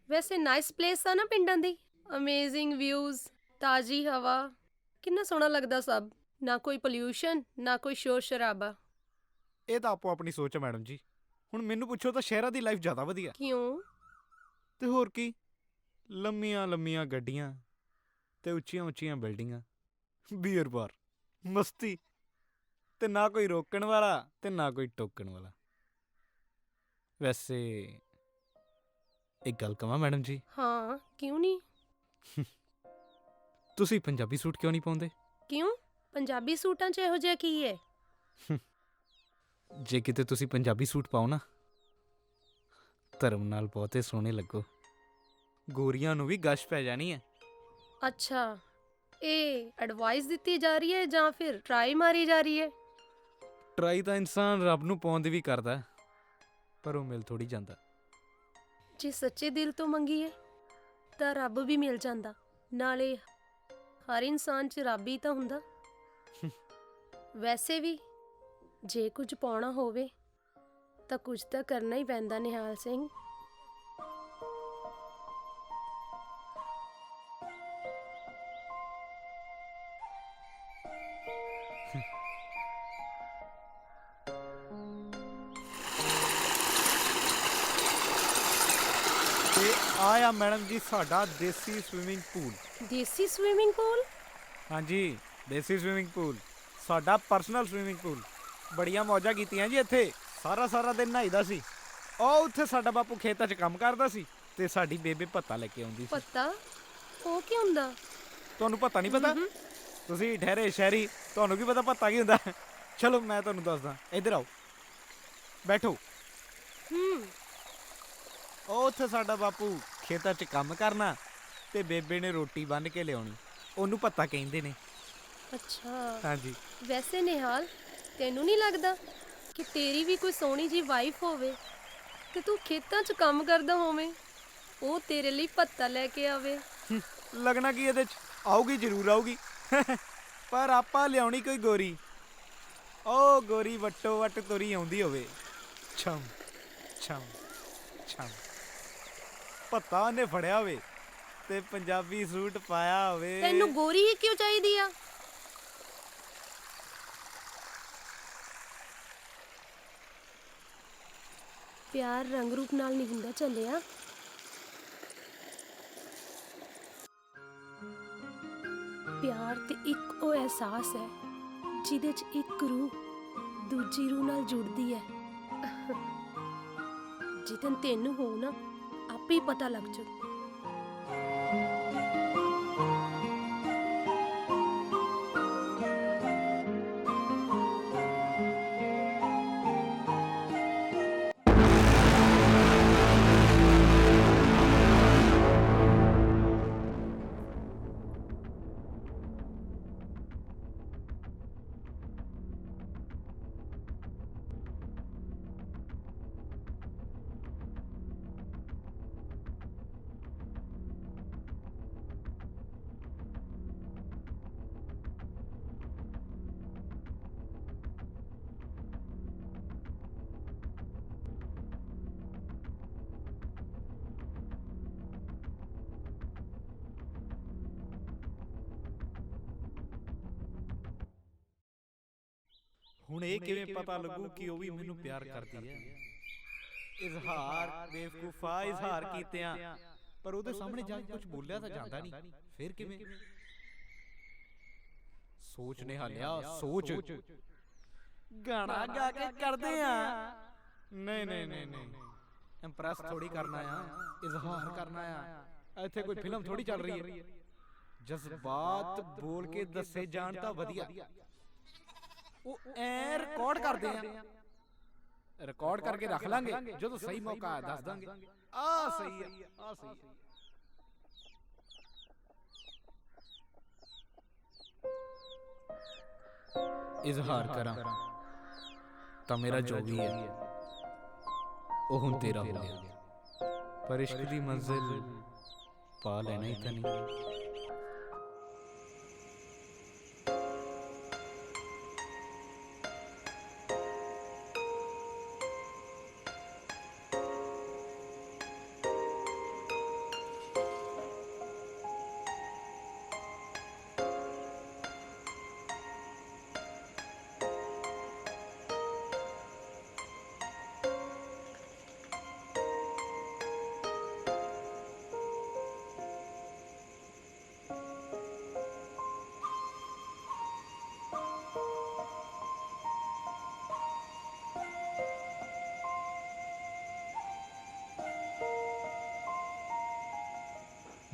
ਵੈਸੇ ਨਾਈਸ ਪਲੇਸ ਆ ਨਾ ਪਿੰਡਾਂ ਦੀ। ਅਮੇਜ਼ਿੰਗ ਵਿਊਜ਼, ਤਾਜ਼ੀ ਹਵਾ, ਕਿੰਨਾ ਸੋਹਣਾ ਲੱਗਦਾ ਸਭ। ਨਾ ਕੋਈ ਪੋਲਿਊਸ਼ਨ, ਨਾ ਕੋਈ ਸ਼ੋਰ ਸ਼ਰਾਬਾ। ਇਹ ਤਾਂ ਆਪੋ ਆਪਣੀ ਸੋਚ ਹੈ ਮੈਡਮ ਜੀ। ਹੁਣ ਮੈਨੂੰ ਪੁੱਛੋ ਤਾਂ ਸ਼ਹਿਰਾਂ ਦੀ ਲਾਈਫ ਜ਼ਿਆਦਾ ਵਧੀਆ। ਕਿਉਂ? ਤੇ ਹੋਰ ਕੀ, ਲੰਮੀਆਂ ਲੰਮੀਆਂ ਗੱਡੀਆਂ ਤੇ ਉੱਚੀਆਂ ਉੱਚੀਆਂ ਬਿਲਡਿੰਗਾਂ, ਬੀਅਰ ਬਾਰ, ਮਸਤੀ, ਤੇ ਨਾ ਕੋਈ ਰੋਕਣ ਵਾਲਾ ਤੇ ਨਾ ਕੋਈ ਟੋਕਣ ਵਾਲਾ। ਵੈਸੇ ਇੱਕ ਗੱਲ ਕਹਾਂ ਮੈਡਮ ਜੀ, ਹਾਂ, ਕਿਉਂ ਨਹੀਂ? ਤੁਸੀਂ ਪੰਜਾਬੀ ਸੂਟ ਕਿਉਂ ਨਹੀਂ ਪਾਉਂਦੇ? ਕਿਉਂ? ਪੰਜਾਬੀ ਸੂਟਾਂ 'ਚ ਇਹੋ ਜਿਹਾ ਕੀ ਹੈ? ਜੇ ਕਿਤੇ ਤੁਸੀਂ ਪੰਜਾਬੀ ਸੂਟ ਪਾਓ ਨਾ, ਧਰਮ ਨਾਲ ਬਹੁਤੇ ਸੋਹਣੇ ਲੱਗੋ। ਗੋਰੀਆਂ ਨੂੰ ਵੀ ਗਸ਼ ਪੈ ਜਾਣੀ ਹੈ। ਅੱਛਾ, ਇਹ ਐਡਵਾਈਸ ਦਿੱਤੀ ਜਾ ਰਹੀ ਹੈ ਜਾਂ ਫਿਰ ਟਰਾਈ ਮਾਰੀ ਜਾ ਰਹੀ ਹੈ? ਟਰਾਈ ਤਾਂ ਇਨਸਾਨ ਰੱਬ ਨੂੰ ਪਾਉਣ ਦੀ ਵੀ ਕਰਦਾ ਹੈ, ਪਰ ਉਹ ਮਿਲ ਥੋੜੀ ਜਾਂਦਾ। ਜੇ ਸੱਚੇ ਦਿਲ ਤੋਂ ਮੰਗੀਏ ਤਾਂ ਰੱਬ ਵੀ ਮਿਲ ਜਾਂਦਾ। ਨਾਲੇ ਹਰ ਇਨਸਾਨ 'ਚ ਰੱਬ ਹੀ ਤਾਂ ਹੁੰਦਾ। ਵੈਸੇ ਵੀ ਜੇ ਕੁਝ ਪਾਉਣਾ ਹੋਵੇ ਤਾਂ ਕੁਝ ਤਾਂ ਕਰਨਾ ਹੀ ਪੈਂਦਾ, ਨਿਹਾਲ ਸਿੰਘ। ਤੇ ਆਇਆ ਮੈਡਮ ਜੀ ਸਾਡਾ ਦੇਸੀ ਸਵਿਮਿੰਗ ਪੂਲ। ਦੇਸੀ ਸਵਿਮਿੰਗ ਪੂਲ? ਹਾਂਜੀ, ਦੇਸੀ ਸਵਿਮਿੰਗ ਪੂਲ, ਸਾਡਾ ਪਰਸਨਲ ਸਵਿਮਿੰਗ ਪੂਲ। ਬੜੀਆਂ ਮੌਜਾਂ ਕੀਤੀਆਂ ਜੀ ਇੱਥੇ, ਸਾਰਾ ਸਾਰਾ ਦਿਨ ਨਹਾਈਦਾ ਸੀ। ਉਹ ਉੱਥੇ ਸਾਡਾ ਬਾਪੂ ਖੇਤਾਂ 'ਚ ਕੰਮ ਕਰਦਾ ਸੀ ਤੇ ਸਾਡੀ ਬੇਬੇ ਭੱਤਾ ਲੈ ਕੇ ਆਉਂਦੀ ਸੀ। ਪਤਾ? ਉਹ ਕੀ ਹੁੰਦਾ? ਤੁਹਾਨੂੰ ਪਤਾ ਨਹੀਂ ਪਤਾ? ਤੁਸੀਂ ਠਹਿਰੇ ਸ਼ਹਿਰੀ, ਤੁਹਾਨੂੰ ਕੀ ਪਤਾ ਭੱਤਾ ਕੀ ਹੁੰਦਾ? ਚਲੋ ਮੈਂ ਤੁਹਾਨੂੰ ਦੱਸਦਾ, ਇੱਧਰ ਆਓ, ਬੈਠੋ। ਉਹ ਉੱਥੇ ਸਾਡਾ ਬਾਪੂ ਖੇਤਾਂ 'ਚ ਕੰਮ ਕਰਨਾ ਤੇ ਬੇਬੇ ਨੇ ਰੋਟੀ ਬੰਨ ਕੇ ਲਿਆਉਣੀ, ਉਹਨੂੰ ਭੱਤਾ ਕਹਿੰਦੇ ਨੇ। ਅੱਛਾ। ਹਾਂਜੀ। ਵੈਸੇ ਨਿਹਾਲ, ਤੈਨੂੰ ਨਹੀਂ ਲੱਗਦਾ ਕਿ ਤੇਰੀ ਵੀ ਕੋਈ ਸੋਹਣੀ ਜੀ ਵਾਈਫ ਹੋਵੇ ਤੇ ਤੂੰ ਖੇਤਾਂ 'ਚ ਕੰਮ ਕਰਦਾ ਹੋਵੇਂ, ਉਹ ਤੇਰੇ ਲਈ ਭੱਤਾ ਲੈ ਕੇ ਆਵੇ? ਲੱਗਣਾ ਕੀ ਇਹਦੇ 'ਚ, ਆਊਗੀ ਜ਼ਰੂਰ ਆਊਗੀ। ਪਰ ਆਪਾਂ ਲਿਆਉਣੀ ਕੋਈ ਗੋਰੀ, ਉਹ ਗੋਰੀ ਵੱਟੋ ਵੱਟ ਤੁਰੀ ਆਉਂਦੀ ਹੋਵੇ, ਛਮ ਛਮ ਛਮ, ਭੱਤਾ ਉਹਨੇ ਫੜਿਆ ਹੋਵੇ ਤੇ ਪੰਜਾਬੀ ਸੂਟ ਪਾਇਆ ਹੋਵੇ। ਤੈਨੂੰ ਗੋਰੀ ਹੀ ਕਿਉਂ ਚਾਹੀਦੀ ਆ? ਪਿਆਰ ਰੰਗ ਰੂਪ ਨਾਲ ਨਹੀਂ ਹੁੰਦਾ ਚੱਲਿਆ। ਪਿਆਰ ਤੇ ਇੱਕ ਉਹ ਅਹਿਸਾਸ ਹੈ ਜਿਹਦੇ 'ਚ ਇੱਕ ਰੂਹ ਦੂਜੀ ਰੂਹ ਨਾਲ ਜੁੜਦੀ ਹੈ। ਜਿੱਦਨ ਤੈਨੂੰ ਹੋ ਨਾ, ਆਪੇ ਹੀ ਪਤਾ ਲੱਗ ਜਾਊ। ਹੁਣ ਇਹ ਕਿਵੇਂ ਪਤਾ ਲੱਗੂ ਕਿ ਉਹ ਵੀ ਮੈਨੂੰ ਪਿਆਰ ਕਰਦੀ ਹੈ? ਇਜ਼ਹਾਰ ਬੇਵਕੂਫਾ ਇਜ਼ਹਾਰ ਕੀਤਿਆਂ, ਪਰ ਉਹਦੇ ਸਾਹਮਣੇ ਜਾ ਕੇ ਕੁਝ ਬੋਲਿਆ ਤਾਂ ਜਾਂਦਾ ਨਹੀਂ। ਫਿਰ ਕਿਵੇਂ? ਸੋਚ ਨੇ ਹਾਲਿਆ, ਸੋਚ। ਗਾਣਾ ਗਾ ਕੇ ਕਰਦੇ ਆ? ਨਹੀਂ ਨਹੀਂ ਨਹੀਂ ਨਹੀਂ, ਇੰਪ੍ਰੈਸ ਥੋੜੀ ਕਰਨਾ ਆ, ਇਜ਼ਹਾਰ ਕਰਨਾ ਆ। ਇੱਥੇ ਕੋਈ ਫਿਲਮ ਥੋੜੀ ਚੱਲ ਰਹੀ ਹੈ। ਜਜ਼ਬਾਤ ਬੋਲ ਕੇ ਦੱਸੇ ਜਾਣ ਤਾਂ ਵਧੀਆ। ਉਹ ਐ ਰਿਕਾਰਡ ਕਰਦੇ ਆ, ਰਿਕਾਰਡ ਕਰਕੇ ਰੱਖ ਲਾਂਗੇ, ਜਦੋਂ ਸਹੀ ਮੌਕਾ ਆ ਦੱਸ ਦਾਂਗੇ। ਆ ਸਹੀ ਆ, ਆ ਸਹੀ। ਇਜ਼ਹਾਰ ਕਰਾਂ ਤਾਂ ਮੇਰਾ ਜੋ ਵੀ ਹੈ ਉਹ ਹੁਣ ਤੇਰਾ ਹੋ ਗਿਆ, ਪਰ ਇਸ਼ਕ ਦੀ ਮੰਜ਼ਿਲ ਪਾ ਲੈਣਾ ਹੀ ਤਾਂ ਨਹੀਂ।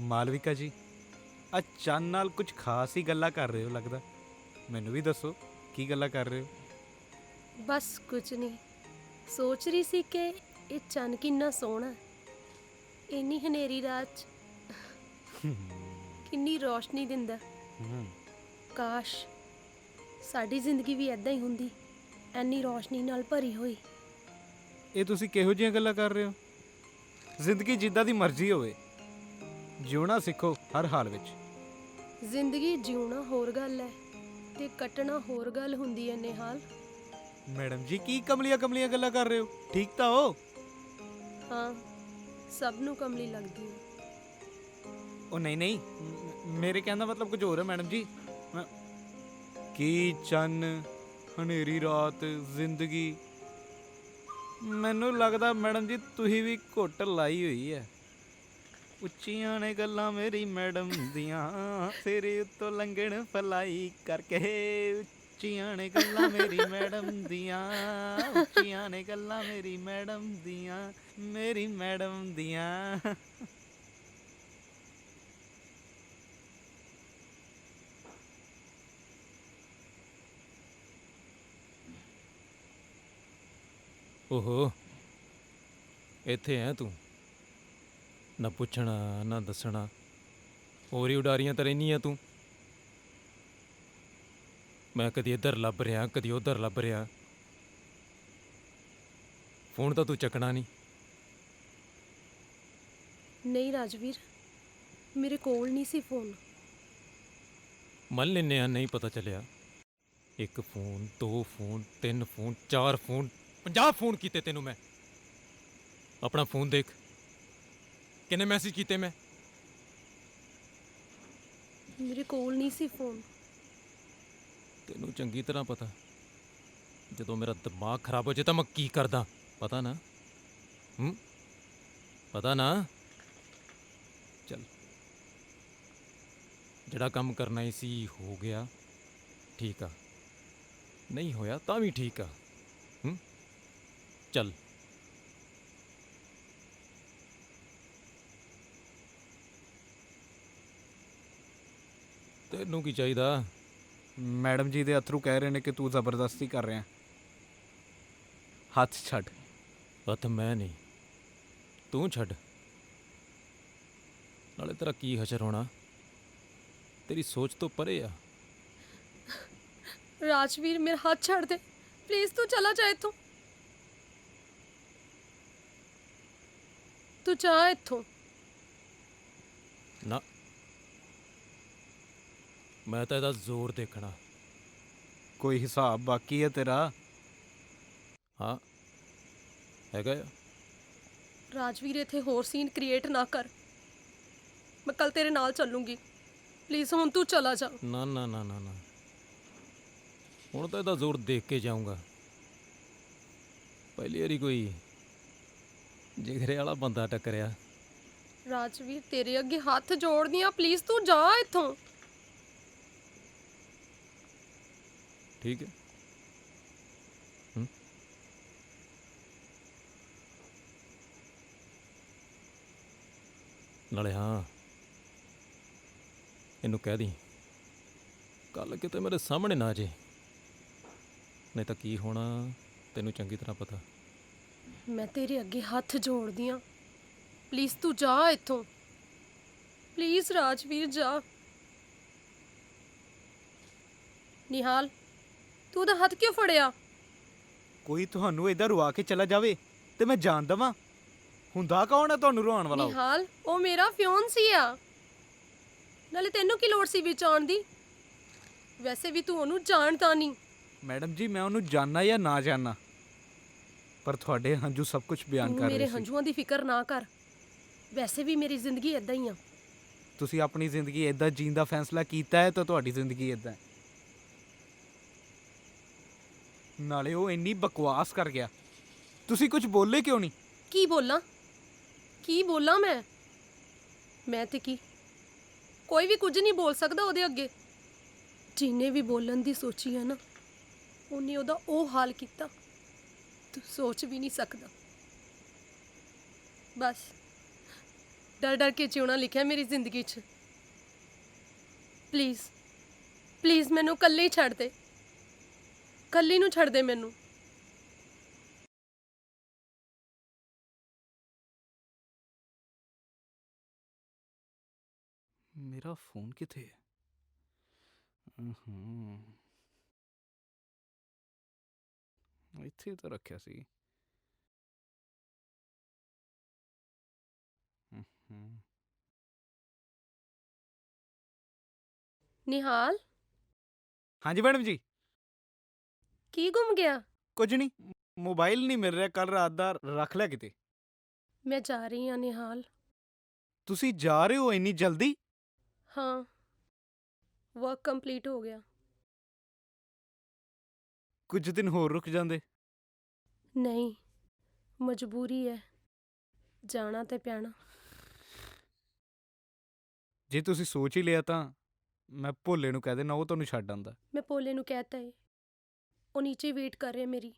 ਮਾਲਵਿਕਾ ਜੀ, ਆ ਚੰਨ ਨਾਲ ਕੁਝ ਖਾਸ ਹੀ ਗੱਲਾਂ ਕਰ ਰਹੇ ਹੋ ਲੱਗਦਾ। ਮੈਨੂੰ ਵੀ ਦੱਸੋ ਕੀ ਗੱਲਾਂ ਕਰ ਰਹੇ ਹੋ। ਬਸ ਕੁਝ ਨਹੀਂ, ਸੋਚ ਰਹੀ ਸੀ ਕਿ ਇਹ ਚੰਨ ਕਿੰਨਾ ਸੋਹਣਾ, ਇੰਨੀ ਹਨੇਰੀ ਰਾਤ 'ਚ ਕਿੰਨੀ ਰੋਸ਼ਨੀ ਦਿੰਦਾ। ਕਾਸ਼ ਸਾਡੀ ਜ਼ਿੰਦਗੀ ਵੀ ਐਦਾਂ ਹੀ ਹੁੰਦੀ, ਐਨੀ ਰੋਸ਼ਨੀ ਨਾਲ ਭਰੀ ਹੋਈ। ਇਹ ਤੁਸੀਂ ਕਿਹੋ ਜਿਹੀਆਂ ਗੱਲਾਂ ਕਰ ਰਹੇ ਹੋ? ਜ਼ਿੰਦਗੀ ਜਿੱਦਾਂ ਦੀ ਮਰਜ਼ੀ ਹੋਵੇ, ਜਿਉਣਾ ਸਿੱਖੋ ਹਰ ਹਾਲ ਵਿੱਚ। ਜ਼ਿੰਦਗੀ ਜਿਉਣਾ ਹੋਰ ਗੱਲ ਹੈ ਤੇ ਕੱਟਣਾ ਹੋਰ ਗੱਲ ਹੁੰਦੀ ਹੈ ਨਿਹਾਲ। ਮੈਡਮ ਜੀ ਕੀ ਕਮਲੀਆਂ ਕਮਲੀਆਂ ਗੱਲਾਂ ਕਰ ਰਹੇ ਹੋ? ਠੀਕ ਤਾਂ ਹੋ? ਹਾਂ, ਸਭ ਨੂੰ ਕਮਲੀ ਲੱਗਦੀ ਹੈ। ਉਹ ਨਹੀਂ ਨਹੀਂ, ਮੇਰੇ ਕਹਿਣ ਦਾ ਮਤਲਬ ਕੁਝ ਹੋਰ ਹੈ ਮੈਡਮ ਜੀ। ਕੀ ਚੰਨ, ਹਨੇਰੀ ਰਾਤ, ਜ਼ਿੰਦਗੀ। ਮੈਨੂੰ ਲੱਗਦਾ ਮੈਡਮ ਜੀ ਤੁਸੀਂ ਵੀ ਘੁੱਟ ਲਾਈ ਹੋਈ ਹੈ। ਉੱਚੀਆਂ ਨੇ ਗੱਲਾਂ ਮੇਰੀ ਮੈਡਮ ਦੀਆਂ, ਸਿਰੇ ਉੱਤੋਂ ਲੰਘਣ ਫਲਾਈ ਕਰਕੇ। ਉੱਚੀਆਂ ਨੇ ਗੱਲਾਂ ਮੇਰੀ ਮੈਡਮ ਦੀਆਂ, ਉੱਚੀਆਂ ਨੇ ਗੱਲਾਂ ਮੇਰੀ ਮੈਡਮ ਦੀਆਂ, ਮੇਰੀ ਮੈਡਮ ਦੀਆਂ। ਓਹੋ, ਇੱਥੇ ਐ ਤੂੰ? ਨਾ ਪੁੱਛਣਾ ਨਾ ਦੱਸਣਾ, ਹੋਰ ਹੀ ਉਡਾਰੀਆਂ ਤਾਂ ਰਹਿੰਦੀਆਂ ਤੂੰ। ਮੈਂ ਕਦੀ ਇੱਧਰ ਲੱਭ ਰਿਹਾ, ਕਦੀ ਉੱਧਰ ਲੱਭ ਰਿਹਾ, ਫੋਨ ਤਾਂ ਤੂੰ ਚੱਕਣਾ ਨਹੀਂ। ਨਹੀਂ ਰਾਜਵੀਰ, ਮੇਰੇ ਕੋਲ ਨਹੀਂ ਸੀ ਫੋਨ। ਮੰਨ ਲੈਂਦੇ ਆ ਨਹੀਂ ਪਤਾ ਚੱਲਿਆ। 1 phone, 2 phone, 3 phone, 4 phone, 50 phone ਕੀਤੇ ਤੈਨੂੰ ਮੈਂ। ਆਪਣਾ ਫੋਨ ਦੇਖ, ਕਿੰਨੇ ਮੈਸੇਜ ਕੀਤੇ ਮੈਂ। ਮੇਰੇ ਕੋਲ ਨਹੀਂ ਸੀ ਫੋਨ। ਤੈਨੂੰ ਚੰਗੀ ਤਰ੍ਹਾਂ ਪਤਾ, ਜਦੋਂ ਮੇਰਾ ਦਿਮਾਗ ਖਰਾਬ ਹੋ ਜਾਏ ਤਾਂ ਮੈਂ ਕੀ ਕਰਦਾ, ਪਤਾ ਨਾ? ਪਤਾ ਨਾ? ਚੱਲ, ਜਿਹੜਾ ਕੰਮ ਕਰਨਾ ਹੀ ਸੀ ਹੋ ਗਿਆ, ਠੀਕ ਆ। ਨਹੀਂ ਹੋਇਆ ਤਾਂ ਵੀ ਠੀਕ ਆ। ਚੱਲ। ਤੈਨੂੰ ਕੀ ਚਾਹੀਦਾ? ਮੈਡਮ ਜੀ ਦੇ ਅਥਰੂ ਕਹਿ ਰਹੇ ਨੇ ਕਿ ਤੂੰ ਜ਼ਬਰਦਸਤੀ ਕਰ ਰਿਹਾ। ਹੱਥ ਛੱਡ। ਹੱਥ ਮੈਂ ਨਹੀਂ, ਤੂੰ ਛੱਡ। ਨਾਲੇ ਤੇਰਾ ਕੀ ਹਸ਼ਰ ਹੋਣਾ, ਤੇਰੀ ਸੋਚ ਤੋਂ ਪਰੇ ਆ। ਰਾਜਵੀਰ, ਮੇਰਾ ਹੱਥ ਛੱਡ ਦੇ ਪਲੀਜ਼। ਤੂੰ ਚਲਾ ਜਾ ਇੱਥੋਂ, ਤੂੰ ਜਾ ਇੱਥੋਂ। ਨਾ, ਮੈਂ ਤਾਂ ਇਹਦਾ ਜ਼ੋਰ ਦੇਖਣਾ। ਕੋਈ ਹਿਸਾਬ ਬਾਕੀ ਹੈ ਤੇਰਾ? ਹਾਂ ਹੈਗਾ ਆ। ਰਾਜਵੀਰ, ਇੱਥੇ ਹੋਰ ਸੀਨ ਕ੍ਰੀਏਟ ਨਾ ਕਰ। ਮੈਂ ਕੱਲ ਤੇਰੇ ਨਾਲ ਚੱਲੂੰਗੀ, ਪਲੀਜ਼ ਹੁਣ ਤੂੰ ਚਲਾ ਜਾ। ਨਾ ਨਾ ਨਾ ਨਾ ਨਾ, ਹੁਣ ਤਾਂ ਇਹਦਾ ਜ਼ੋਰ ਦੇਖ ਕੇ ਜਾਊਂਗਾ। ਪਹਿਲੀ ਵਾਰੀ ਕੋਈ ਜਿਗਰੇ ਵਾਲਾ ਬੰਦਾ ਟੱਕਰਿਆ। ਰਾਜਵੀਰ ਤੇਰੇ ਅੱਗੇ ਹੱਥ ਜੋੜਦੀ ਆ, ਪਲੀਜ਼ ਤੂੰ ਜਾ ਇੱਥੋਂ। ਠੀਕ ਹੈ। ਨਾਲੇ ਹਾਂ, ਇਹਨੂੰ ਕਹਿ ਦੀ ਕੱਲ ਕਿਤੇ ਮੇਰੇ ਸਾਹਮਣੇ ਨਾ ਜੇ, ਨਹੀਂ ਤਾਂ ਕੀ ਹੋਣਾ ਤੈਨੂੰ ਚੰਗੀ ਤਰ੍ਹਾਂ ਪਤਾ। ਮੈਂ ਤੇਰੇ ਅੱਗੇ ਹੱਥ ਜੋੜਦੀ ਆ, ਪਲੀਜ਼ ਤੂੰ ਜਾ ਇੱਥੋਂ। ਪਲੀਜ਼ ਰਾਜਵੀਰ ਜਾ। ਨਿਹਾਲ, ਤੂੰ ਉਹਦਾ ਹੱਥ ਕਿਉਂ ਫੜਿਆ? ਕੋਈ ਤੁਹਾਨੂੰ ਏਦਾਂ ਰੁਆ ਕੇ ਚਲਾ ਜਾਵੇ ਤੇ ਮੈਂ ਜਾਣ ਦੇਵਾਂ? ਹੁੰਦਾ ਕੌਣ ਹੈ ਤੁਹਾਨੂੰ ਰੁਆਉਣ ਵਾਲਾ? ਨਿਹਾਲ, ਉਹ ਮੇਰਾ ਫਿਓਂਸੀ ਆ। ਨਾਲੇ ਤੈਨੂੰ ਕੀ ਲੋੜ ਸੀ ਵਿੱਚ ਆਉਣ ਦੀ? ਵੈਸੇ ਵੀ ਤੂੰ ਉਹਨੂੰ ਜਾਣਦਾ ਨਹੀਂ। ਮੈਡਮ ਜੀ, ਮੈਂ ਉਹਨੂੰ ਜਾਣਨਾ ਜਾਂ ਨਾ ਜਾਣਨਾ, ਪਰ ਤੁਹਾਡੇ ਹੰਝੂ ਸਭ ਕੁਝ ਬਿਆਨ ਤੂੰ ਕਰ ਮੇਰੇ ਰਹੇ ਸੀ। ਹੰਝੂਆਂ ਦੀ ਫਿਕਰ ਨਾ ਕਰ। ਵੈਸੇ ਵੀ ਮੇਰੀ ਜ਼ਿੰਦਗੀ ਏਦਾਂ ਹੀ ਆ। ਤੁਸੀਂ ਆਪਣੀ ਜ਼ਿੰਦਗੀ ਏਦਾਂ ਜੀਣ ਦਾ ਫੈਸਲਾ ਕੀਤਾ ਹੈ ਤਾਂ ਤੁਹਾਡੀ ਜ਼ਿੰਦਗੀ ਏਦਾਂ ਹੈ। ਨਾਲੇ ਉਹ ਇੰਨੀ ਬਕਵਾਸ ਕਰ ਗਿਆ, ਤੁਸੀਂ ਕੁਝ ਬੋਲੇ ਕਿਉਂ ਨਹੀਂ? ਕੀ ਬੋਲਾਂ? ਕੀ ਬੋਲਾਂ ਮੈਂ ਤੇ ਕੀ? ਕੋਈ ਵੀ ਕੁਝ ਨਹੀਂ ਬੋਲ ਸਕਦਾ ਉਹਦੇ ਅੱਗੇ। ਜਿਹਨੇ ਵੀ ਬੋਲਣ ਦੀ ਸੋਚੀ ਹੈ ਨਾ, ਉਹਨੇ ਉਹਦਾ ਉਹ ਹਾਲ ਕੀਤਾ, ਤੂੰ ਸੋਚ ਵੀ ਨਹੀਂ ਸਕਦਾ। ਬਸ ਡਰ ਡਰ ਕੇ ਜਿਉਣਾ ਲਿਖਿਆ ਮੇਰੀ ਜ਼ਿੰਦਗੀ 'ਚ। ਪਲੀਜ਼ ਪਲੀਜ਼ ਮੈਨੂੰ ਇਕੱਲੀ ਛੱਡ ਦੇ, ਇਕੱਲੀ ਨੂੰ ਛੱਡ ਦੇ ਮੈਨੂੰ। ਮੇਰਾ ਫੋਨ ਕਿੱਥੇ ਹੈ? ਇੱਥੇ ਤਾਂ ਰੱਖਿਆ ਸੀ। ਨਿਹਾਲ, ਹਾਂਜੀ ਮੈਡਮ ਜੀ। ਕੀ ਗੁੰਮ ਗਿਆ? ਕੁਝ ਨਹੀਂ, ਮੋਬਾਈਲ ਨਹੀਂ ਮਿਲ ਰਿਹਾ, ਕੱਲ ਰਾਤ ਦਾ ਰੱਖ ਲਿਆ ਕਿਤੇ। ਮੈਂ ਜਾ ਰਹੀ ਹਾਂ ਨਿਹਾਲ। ਤੁਸੀਂ ਜਾ ਰਹੇ ਹੋ ਇੰਨੀ ਜਲਦੀ? ਹਾਂ, ਵਰਕ ਕੰਪਲੀਟ ਹੋ ਗਿਆ। ਕੁਝ ਦਿਨ ਹੋਰ ਰੁਕ ਜਾਂਦੇ। ਨਹੀਂ, ਮਜਬੂਰੀ ਹੈ, ਜਾਣਾ ਤੇ ਪੈਣਾ। ਜੇ ਤੁਸੀਂ ਸੋਚ ਹੀ ਲਿਆ ਤਾਂ ਮੈਂ ਭੋਲੇ ਨੂੰ ਕਹਿ ਦੇਣਾ, ਉਹ ਤੁਹਾਨੂੰ ਛੱਡ ਆਂਦਾ। ਮੈਂ ਭੋਲੇ ਨੂੰ ਕਹਿਤਾ ਹੈ, ਉਹ ਨੀਚੇ ਵੇਟ ਕਰ ਰਿਹਾ ਮੇਰੀ।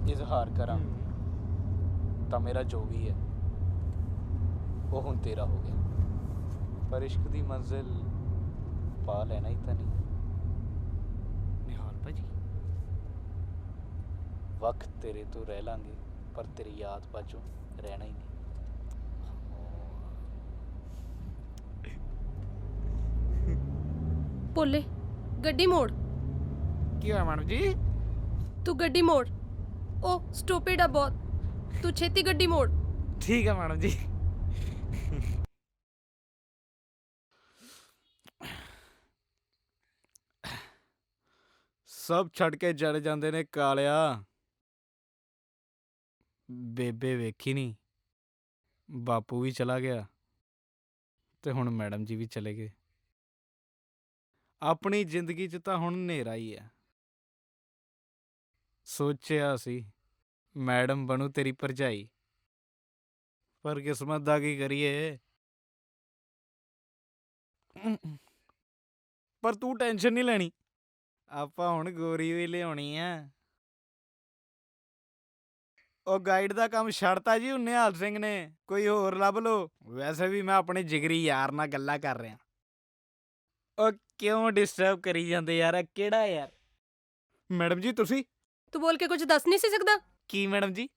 ਇਜ਼ਹਾਰ ਕਰਾਂ ਤਾਂ ਮੇਰਾ ਜੋ ਵੀ ਹੈ ਉਹ ਹੁਣ ਤੇਰਾ ਹੋ ਗਿਆ, ਪਰ ਇਸ਼ਕ ਦੀ ਮੰਜ਼ਿਲ ਪਾ ਲੈਣਾ ਹੀ ਤਾਂ ਨਹੀਂ। ਨਿਹਾਲ ਭਾਜੀ, ਵਕਤ ਤੇਰੇ ਤੋਂ ਰਹਿ ਲਾਂਗੇ, ਪਰ ਤੇਰੀ ਯਾਦ ਬਾਝੋਂ ਰਹਿਣਾ ਹੀ ਨਹੀਂ। ਭੋਲੇ, ਗੱਡੀ ਮੋੜ। ਕੀ ਹੋਇਆ ਮੈਡਮ ਜੀ? ਤੂੰ ਗੱਡੀ ਮੋੜ। ਉਹ ਸਟੂਪਿਡ ਆ ਬਹੁਤ, ਤੂੰ ਛੇਤੀ ਗੱਡੀ ਮੋੜ। ਠੀਕ ਹੈ ਮੈਡਮ ਜੀ। ਸਭ ਛੱਡ ਕੇ ਜੜ ਜਾਂਦੇ ਨੇ ਕਾਲਿਆ। ਬੇਬੇ ਵੇਖੀ ਨਹੀਂ, ਬਾਪੂ ਵੀ ਚਲਾ ਗਿਆ ਤੇ ਹੁਣ ਮੈਡਮ ਜੀ ਵੀ ਚਲੇ ਗਏ। ਆਪਣੀ ਜ਼ਿੰਦਗੀ 'ਚ ਤਾਂ ਹੁਣ ਹਨੇਰਾ ਹੀ ਹੈ। ਸੋਚਿਆ ਸੀ ਮੈਡਮ ਬਣੂ ਤੇਰੀ ਭਰਜਾਈ, ਪਰ ਕਿਸਮਤ ਦਾ ਕੀ ਕਰੀਏ। ਪਰ ਤੂੰ ਟੈਨਸ਼ਨ ਨਹੀਂ ਲੈਣੀ, ਆਪਾਂ ਹੁਣ ਗੋਰੀ ਵੀ ਲਿਆਉਣੀ ਆ। ਉਹ ਗਾਈਡ ਦਾ ਕੰਮ ਛੱਡਤਾ ਜੀ ਨਿਹਾਲ ਸਿੰਘ ਨੇ, ਕੋਈ ਹੋਰ ਲੱਭ ਲੋ। ਵੈਸੇ ਵੀ ਮੈਂ ਆਪਣੇ ਜਿਗਰੀ ਯਾਰ ਨਾਲ ਗੱਲਾਂ ਕਰ ਰਿਹਾ। ਉਹ ਕਿਉਂ ਡਿਸਟਰਬ ਕਰੀ ਜਾਂਦੇ ਯਾਰ? ਕਿਹੜਾ ਯਾਰ? ਮੈਡਮ ਜੀ ਤੁਸੀਂ? ਤੂੰ ਬੋਲ ਕੇ ਕੁਝ ਦੱਸ ਨਹੀਂ ਸੀ ਸਕਦਾ? ਕੀ ਮੈਡਮ ਜੀ?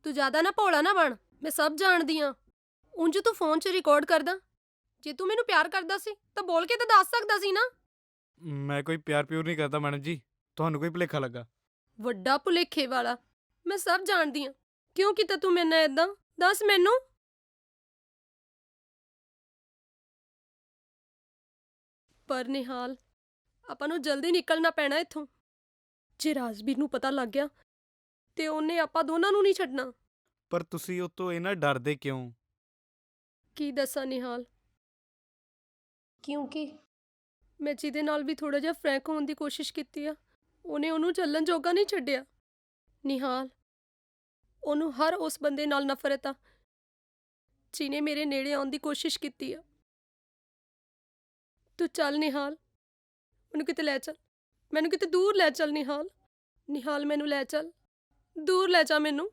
ਤੂੰ ਜ਼ਿਆਦਾ ਨਾ ਭੋਲਾ ਨਾ ਬਣ, ਮੈਂ ਸਭ ਜਾਣਦੀ ਆ। ਉਂਝ ਤੂੰ ਫੋਨ 'ਚ ਰਿਕਾਰਡ ਕਰਦਾ। ਜੇ ਤੂੰ ਮੈਨੂੰ ਪਿਆਰ ਕਰਦਾ ਸੀ ਤਾਂ ਬੋਲ ਕੇ ਤਾਂ ਦੱਸ ਸਕਦਾ ਸੀ ਨਾ। ਮੈਂ ਕੋਈ ਪਿਆਰ ਪਿਊਰ ਨਹੀਂ ਕਰਦਾ ਮੈਡਮ ਜੀ, ਤੁਹਾਨੂੰ ਕੋਈ ਭੁਲੇਖਾ ਲੱਗਾ। ਵੱਡਾ ਭੁਲੇਖੇ ਵਾਲਾ, ਮੈਂ ਸਭ ਜਾਣਦੀ ਆ। ਕਿਉਂ ਕੀਤਾ ਤੂੰ ਮੇਰੇ ਨਾਲ ਏਦਾਂ? ਦੱਸ ਮੈਨੂੰ। ਪਰ ਨਿਹਾਲ, ਆਪਾਂ ਨੂੰ ਜਲਦੀ ਨਿਕਲਣਾ ਪੈਣਾ ਇੱਥੋਂ। ਜੇ ਰਾਜਵੀਰ ਨੂੰ ਪਤਾ ਲੱਗ ਗਿਆ ਤੇ ਉਹਨੇ ਆਪਾਂ ਦੋਨਾਂ ਨੂੰ ਨਹੀਂ ਛੱਡਣਾ। ਪਰ ਤੁਸੀਂ ਉਹ ਤੋਂ ਇਹਨਾਂ ਡਰਦੇ ਕਿਉਂ? ਕੀ ਦੱਸਾਂ ਨਿਹਾਲ, ਕਿਉਂਕਿ ਮੈਂ ਜਿਹਦੇ ਨਾਲ ਵੀ ਥੋੜਾ ਜਿਹਾ ਫਰੈਂਕ ਹੋਣ ਦੀ ਕੋਸ਼ਿਸ਼ ਕੀਤੀ ਆ, ਉਹਨੇ ਉਹਨੂੰ ਚੱਲਣ ਜੋਗਾ ਨਹੀਂ ਛੱਡਿਆ। ਨਿਹਾਲ, ਉਹਨੂੰ ਹਰ ਉਸ ਬੰਦੇ ਨਾਲ ਨਫ਼ਰਤ ਆ ਜਿਹਨੇ ਮੇਰੇ ਨੇੜੇ ਆਉਣ ਦੀ ਕੋਸ਼ਿਸ਼ ਕੀਤੀ ਆ। ਤੂੰ ਚੱਲ ਨਿਹਾਲ, ਮੈਨੂੰ ਕਿਤੇ ਲੈ ਚੱਲ, ਮੈਨੂੰ ਕਿਤੇ ਦੂਰ ਲੈ ਚੱਲ ਨਿਹਾਲ। ਨਿਹਾਲ ਮੈਨੂੰ ਲੈ ਚੱਲ, ਦੂਰ ਲੈ ਜਾ ਮੈਨੂੰ।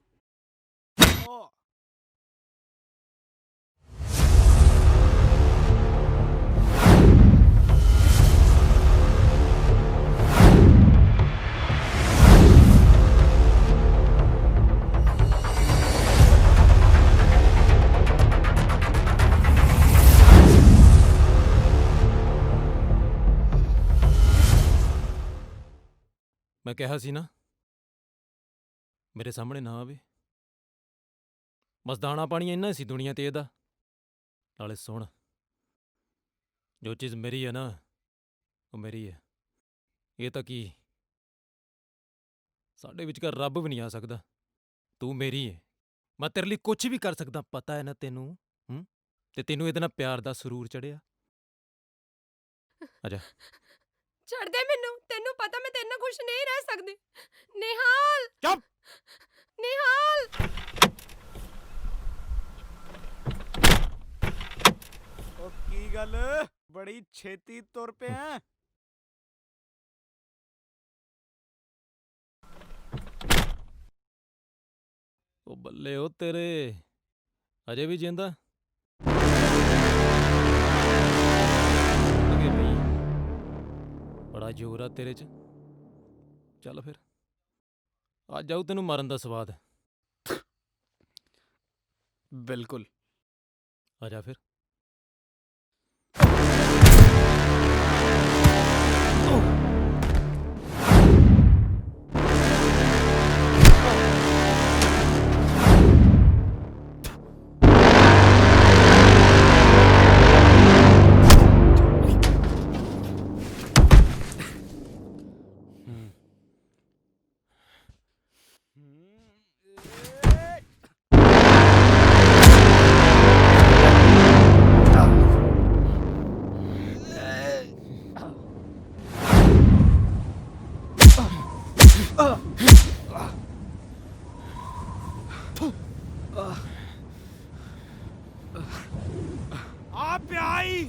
ਮੈਂ ਕਿਹਾ ਸੀ ਨਾ ਮੇਰੇ ਸਾਹਮਣੇ ਨਾ ਆਵੇ। ਬਸ ਦਾਣਾ ਪਾਣੀ ਇੰਨਾ ਸੀ ਦੁਨੀਆ ਤੇ ਇਹਦਾ। ਨਾਲੇ ਸੁਣ, ਜੋ ਚੀਜ਼ ਮੇਰੀ ਹੈ ਨਾ ਉਹ ਮੇਰੀ ਹੈ। ਇਹ ਤਾਂ ਕੀ, ਸਾਡੇ ਵਿਚਕਾਰ ਰੱਬ ਵੀ ਨਹੀਂ ਆ ਸਕਦਾ। ਤੂੰ ਮੇਰੀ ਹੈ, ਮੈਂ ਤੇਰੇ ਲਈ ਕੁਝ ਵੀ ਕਰ ਸਕਦਾ, ਪਤਾ ਹੈ ਨਾ ਤੈਨੂੰ? ਤੇ ਤੈਨੂੰ ਇਹਦੇ ਨਾਲ ਪਿਆਰ ਦਾ ਸਰੂਰ ਚੜਿਆ। ਆਜਾ ਛੱਡ ਦੇ ਮੈਨੂੰ, ਤੈਨੂੰ ਪਤਾ ਮੈਂ ਤੇਰੇ ਨਾਲ ਖੁਸ਼ ਨਹੀਂ ਰਹਿ ਸਕਦੀ। ਨਿਹਾਲ ਚੁੱਪ। ਨਿਹਾਲ ਉਹ ਕੀ ਗੱਲ, ਬੜੀ ਛੇਤੀ ਤੁਰ ਪਿਆ? ਉਹ ਬੱਲੇ ਉਹ ਤੇਰੇ, ਅਜੇ ਵੀ ਜਿੰਦਾ ਲੱਗੇ ਬਈ, ਬੜਾ ਜ਼ੋਰ ਆ ਤੇਰੇ 'ਚ। ਚੱਲ ਫਿਰ, ਅੱਜ ਆਊ ਤੈਨੂੰ ਮਾਰਨ ਦਾ ਸਵਾਦ। ਬਿਲਕੁਲ। ਆ ਜਾ ਫਿਰ। ਆ ਪਿਆਈ